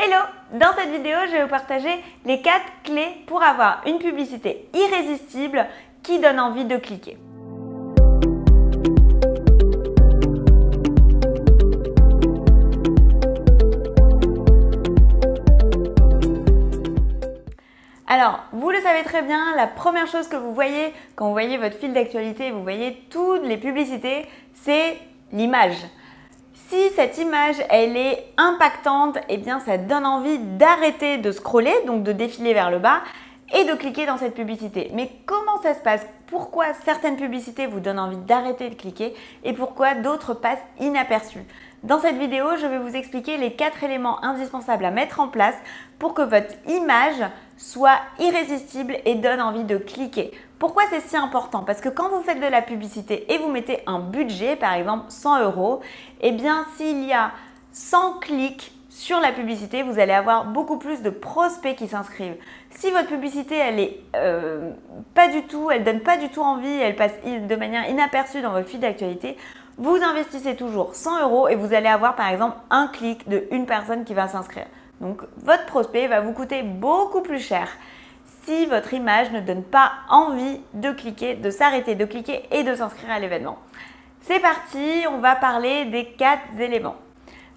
Hello! Dans cette vidéo, je vais vous partager les 4 clés pour avoir une publicité irrésistible qui donne envie de cliquer. Alors, vous le savez très bien, la première chose que vous voyez quand vous voyez votre fil d'actualité, vous voyez toutes les publicités, c'est l'image. Si cette image, elle est impactante, eh bien ça donne envie d'arrêter de scroller, donc de défiler vers le bas et de cliquer dans cette publicité. Mais comment ça se passe? Pourquoi certaines publicités vous donnent envie d'arrêter de cliquer et pourquoi d'autres passent inaperçues? Dans cette vidéo, je vais vous expliquer les 4 éléments indispensables à mettre en place pour que votre image soit irrésistible et donne envie de cliquer. Pourquoi c'est si important? Parce que quand vous faites de la publicité et vous mettez un budget, par exemple 100 €, eh bien s'il y a 100 clics sur la publicité, vous allez avoir beaucoup plus de prospects qui s'inscrivent. Si votre publicité, elle est elle donne pas du tout envie, elle passe de manière inaperçue dans votre fil d'actualité, vous investissez toujours 100 € et vous allez avoir par exemple un clic de une personne qui va s'inscrire. Donc votre prospect va vous coûter beaucoup plus cher si votre image ne donne pas envie de cliquer, de s'arrêter de cliquer et de s'inscrire à l'événement. C'est parti, on va parler des 4 éléments.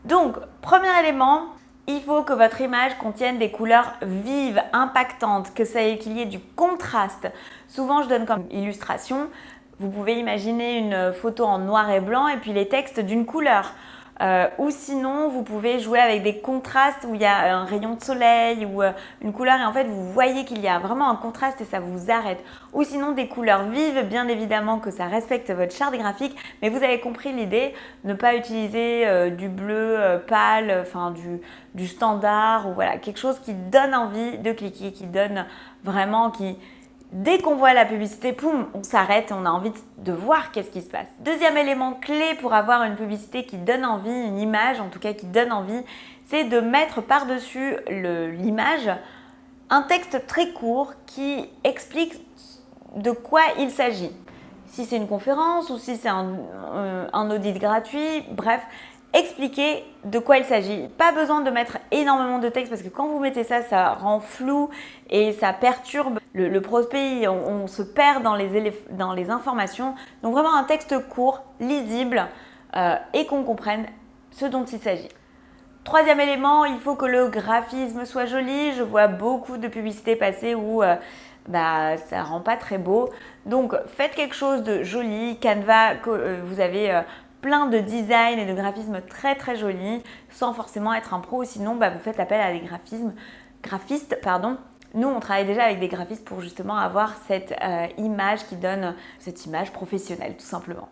Donc, premier élément, il faut que votre image contienne des couleurs vives, impactantes, qu'il y ait du contraste. Souvent, je donne comme illustration, vous pouvez imaginer une photo en noir et blanc et puis les textes d'une couleur. Ou sinon, vous pouvez jouer avec des contrastes où il y a un rayon de soleil ou une couleur et en fait, vous voyez qu'il y a vraiment un contraste et ça vous arrête. Ou sinon, des couleurs vives, bien évidemment que ça respecte votre charte graphique, mais vous avez compris l'idée, ne pas utiliser du bleu pâle, enfin du standard ou voilà, quelque chose qui donne envie de cliquer, qui donne vraiment, dès qu'on voit la publicité, poum, on s'arrête et on a envie de voir qu'est-ce qui se passe. Deuxième élément clé pour avoir une publicité qui donne envie, une image en tout cas qui donne envie, c'est de mettre par-dessus l'image un texte très court qui explique de quoi il s'agit. Si c'est une conférence ou si c'est un audit gratuit, bref, expliquer de quoi il s'agit. Pas besoin de mettre énormément de texte parce que quand vous mettez ça, ça rend flou et ça perturbe le prospect. On se perd dans les informations. Donc vraiment un texte court, lisible et qu'on comprenne ce dont il s'agit. Troisième élément, il faut que le graphisme soit joli. Je vois beaucoup de publicités passer où ça rend pas très beau. Donc faites quelque chose de joli. Canva, vous avez plein de design et de graphismes très très jolis sans forcément être un pro, sinon vous faites appel à des graphistes. Nous on travaille déjà avec des graphistes pour justement avoir cette image qui donne cette image professionnelle tout simplement.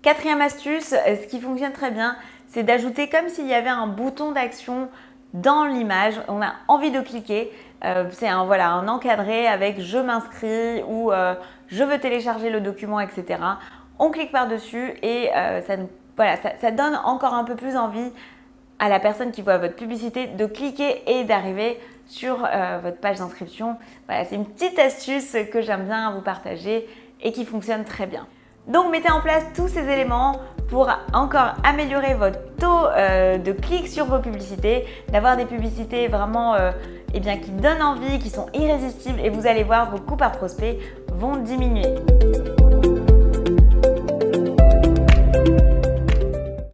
Quatrième astuce, ce qui fonctionne très bien, c'est d'ajouter comme s'il y avait un bouton d'action dans l'image. On a envie de cliquer, c'est un encadré avec je m'inscris ou je veux télécharger le document, etc. On clique par-dessus et ça donne encore un peu plus envie à la personne qui voit votre publicité de cliquer et d'arriver sur votre page d'inscription. Voilà, c'est une petite astuce que j'aime bien vous partager et qui fonctionne très bien. Donc mettez en place tous ces éléments pour encore améliorer votre taux de clics sur vos publicités, d'avoir des publicités vraiment qui donnent envie, qui sont irrésistibles et vous allez voir vos coûts par prospect vont diminuer.